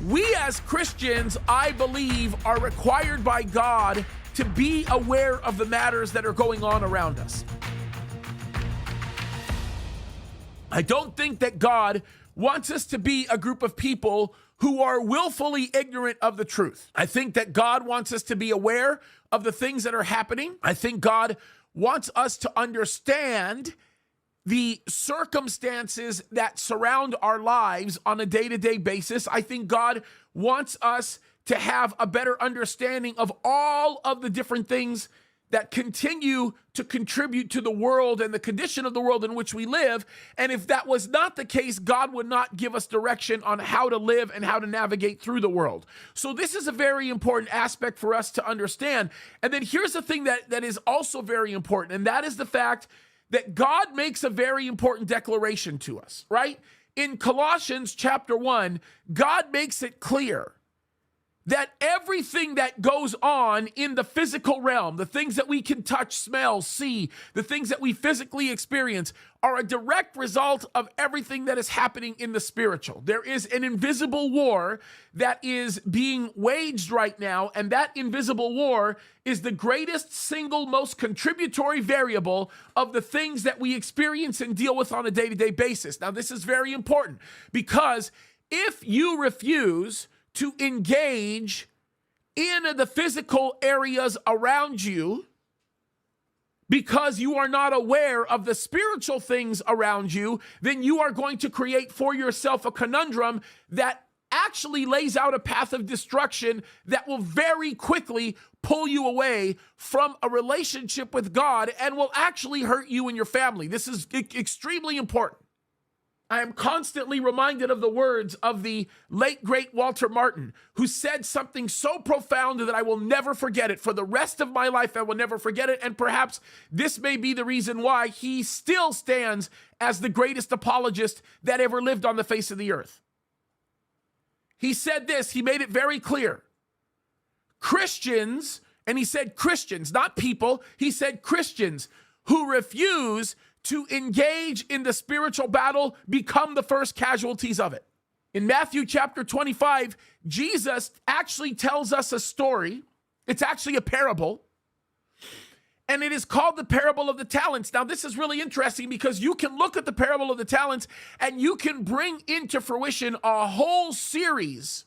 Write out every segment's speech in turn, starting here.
We as Christians, I believe, are required by God to be aware of the matters that are going on around us. I don't think that God wants us to be a group of people who are willfully ignorant of the truth. I think that God wants us to be aware of the things that are happening. I think God wants us to understand the circumstances that surround our lives on a day-to-day basis. I think God wants us to have a better understanding of all of the different things that continue to contribute to the world and the condition of the world in which we live. And if that was not the case, God would not give us direction on how to live and how to navigate through the world. So this is a very important aspect for us to understand. And then here's the thing that is also very important, and that is the fact that God makes a very important declaration to us, right? In Colossians chapter 1, God makes it clear that everything that goes on in the physical realm, the things that we can touch, smell, see, the things that we physically experience, are a direct result of everything that is happening in the spiritual. There is an invisible war that is being waged right now, and that invisible war is the greatest single most contributory variable of the things that we experience and deal with on a day-to-day basis. Now, this is very important because if you refuse to engage in the physical areas around you because you are not aware of the spiritual things around you, then you are going to create for yourself a conundrum that actually lays out a path of destruction that will very quickly pull you away from a relationship with God and will actually hurt you and your family. This is extremely important. I am constantly reminded of the words of the late, great Walter Martin, who said something so profound that I will never forget it. For the rest of my life, I will never forget it. And perhaps this may be the reason why he still stands as the greatest apologist that ever lived on the face of the earth. He said this, he made it very clear. Christians, and he said Christians, not people, he said Christians who refuse to engage in the spiritual battle become the first casualties of it. In Matthew chapter 25, Jesus actually tells us a story. It's actually a parable, and it is called the parable of the talents. Now, this is really interesting because you can look at the parable of the talents and you can bring into fruition a whole series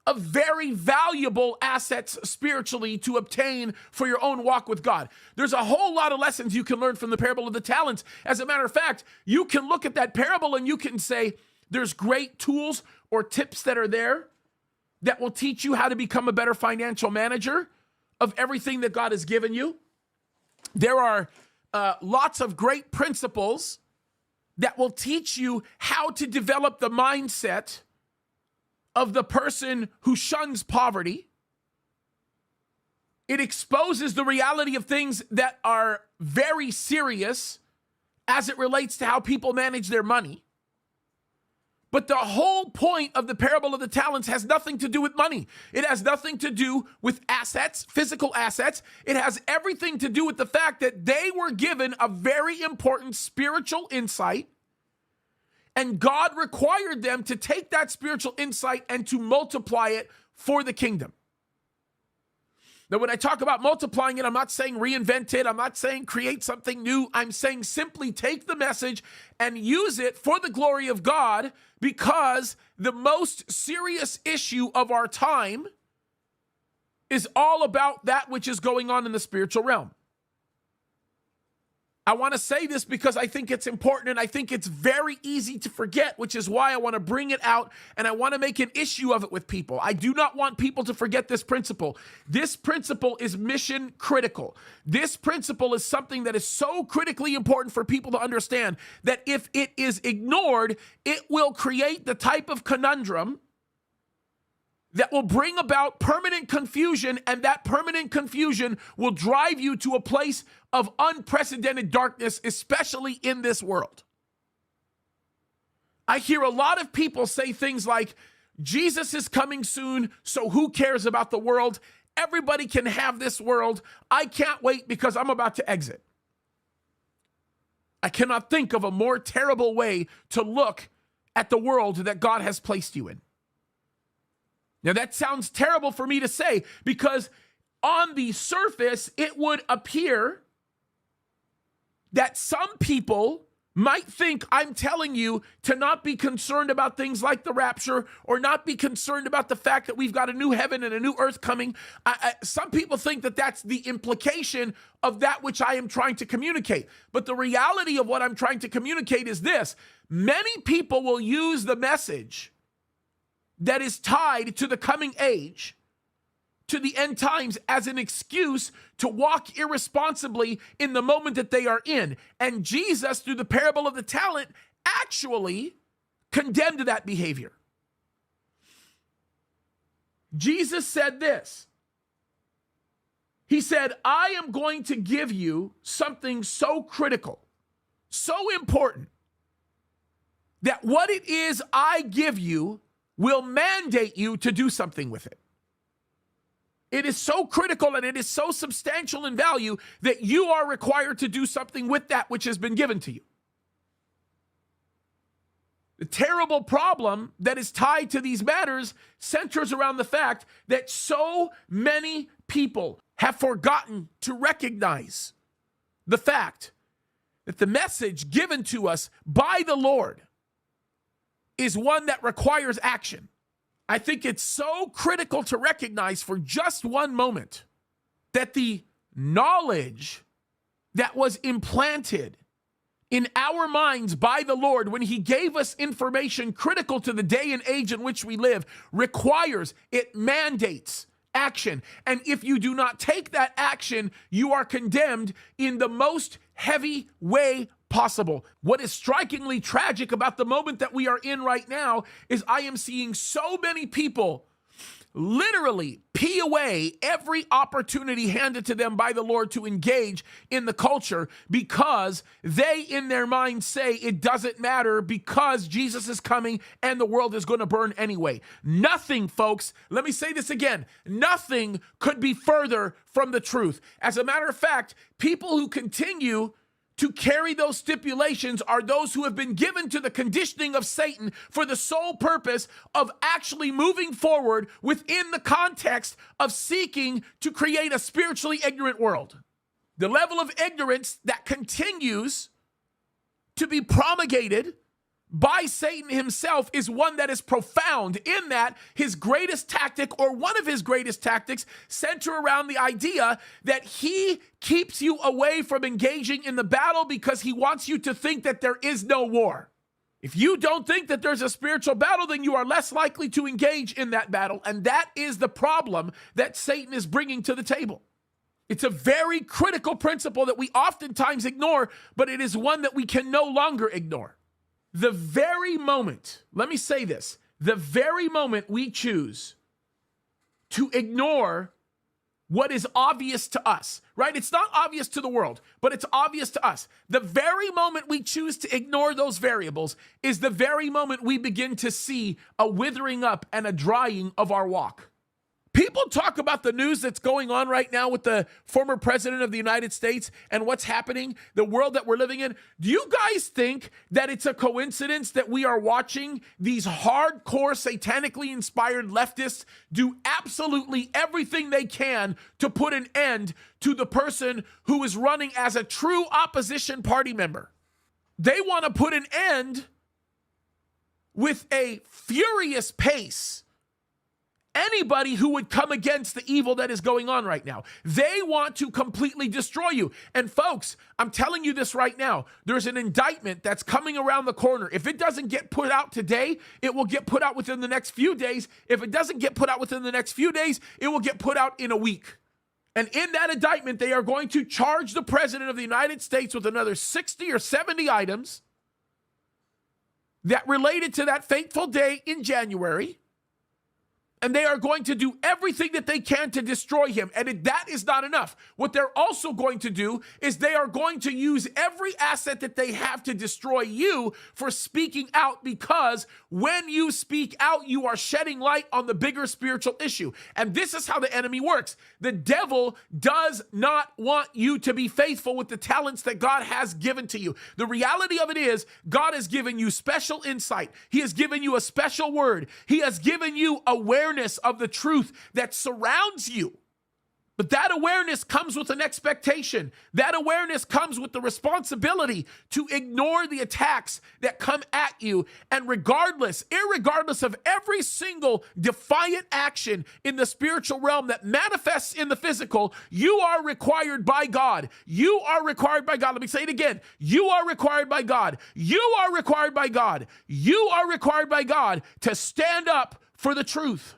of very valuable assets spiritually to obtain for your own walk with God. There's a whole lot of lessons you can learn from the parable of the talents. As a matter of fact, you can look at that parable and you can say there's great tools or tips that are there that will teach you how to become a better financial manager of everything that God has given you. There are lots of great principles that will teach you how to develop the mindset of the person who shuns poverty. It exposes the reality of things that are very serious as it relates to how people manage their money. But the whole point of the parable of the talents has nothing to do with money. It has nothing to do with assets, physical assets. It has everything to do with the fact that they were given a very important spiritual insight, and God required them to take that spiritual insight and to multiply it for the kingdom. Now, when I talk about multiplying it, I'm not saying reinvent it. I'm not saying create something new. I'm saying simply take the message and use it for the glory of God, because the most serious issue of our time is all about that which is going on in the spiritual realm. I want to say this because I think it's important and I think it's very easy to forget, which is why I want to bring it out and I want to make an issue of it with people. I do not want people to forget this principle. This principle is mission critical. This principle is something that is so critically important for people to understand that if it is ignored, it will create the type of conundrum that will bring about permanent confusion, and that permanent confusion will drive you to a place of unprecedented darkness, especially in this world. I hear a lot of people say things like, Jesus is coming soon, so who cares about the world? Everybody can have this world. I can't wait because I'm about to exit. I cannot think of a more terrible way to look at the world that God has placed you in. Now, that sounds terrible for me to say because on the surface, it would appear that some people might think I'm telling you to not be concerned about things like the rapture or not be concerned about the fact that we've got a new heaven and a new earth coming. Some people think that that's the implication of that which I am trying to communicate. But the reality of what I'm trying to communicate is this. Many people will use the message that is tied to the coming age, to the end times, as an excuse to walk irresponsibly in the moment that they are in. And Jesus, through the parable of the talent, actually condemned that behavior. Jesus said this. He said, I am going to give you something so critical, so important, that what it is I give you will mandate you to do something with it. It is so critical and it is so substantial in value that you are required to do something with that which has been given to you. The terrible problem that is tied to these matters centers around the fact that so many people have forgotten to recognize the fact that the message given to us by the Lord is one that requires action. I think it's so critical to recognize for just one moment that the knowledge that was implanted in our minds by the Lord when he gave us information critical to the day and age in which we live requires, it mandates action. And if you do not take that action, you are condemned in the most heavy way possible. What is strikingly tragic about the moment that we are in right now is I am seeing so many people literally pee away every opportunity handed to them by the Lord to engage in the culture because they in their mind say it doesn't matter because Jesus is coming and the world is going to burn anyway. Nothing, folks, let me say this again, nothing could be further from the truth. As a matter of fact, people who continue to carry those stipulations are those who have been given to the conditioning of Satan for the sole purpose of actually moving forward within the context of seeking to create a spiritually ignorant world. The level of ignorance that continues to be promulgated by Satan himself is one that is profound, in that his greatest tactic, or one of his greatest tactics, center around the idea that he keeps you away from engaging in the battle because he wants you to think that there is no war. If you don't think that there's a spiritual battle, then you are less likely to engage in that battle. And that is the problem that Satan is bringing to the table. It's a very critical principle that we oftentimes ignore, but it is one that we can no longer ignore. The very moment, let me say this, the very moment we choose to ignore what is obvious to us, right? It's not obvious to the world, but it's obvious to us. The very moment we choose to ignore those variables is the very moment we begin to see a withering up and a drying of our walk. People talk about the news that's going on right now with the former president of the United States and what's happening, the world that we're living in. Do you guys think that it's a coincidence that we are watching these hardcore, satanically inspired leftists do absolutely everything they can to put an end to the person who is running as a true opposition party member? They want to put an end with a furious pace anybody who would come against the evil that is going on right now. They want to completely destroy you. And folks, I'm telling you this right now. There's an indictment that's coming around the corner. If it doesn't get put out today, it will get put out within the next few days. If it doesn't get put out within the next few days, it will get put out in a week. And in that indictment, they are going to charge the president of the United States with another 60 or 70 items that related to that fateful day in January. And they are going to do everything that they can to destroy him. And that is not enough. What they're also going to do is they are going to use every asset that they have to destroy you for speaking out, because when you speak out, you are shedding light on the bigger spiritual issue. And this is how the enemy works. The devil does not want you to be faithful with the talents that God has given to you. The reality of it is God has given you special insight. He has given you a special word. He has given you awareness awareness of the truth that surrounds you. But that awareness comes with an expectation. That awareness comes with the responsibility to ignore the attacks that come at you. And irregardless of every single defiant action in the spiritual realm that manifests in the physical, you are required by God. You are required by God. Let me say it again. You are required by God. You are required by God. You are required by God to stand up for the truth.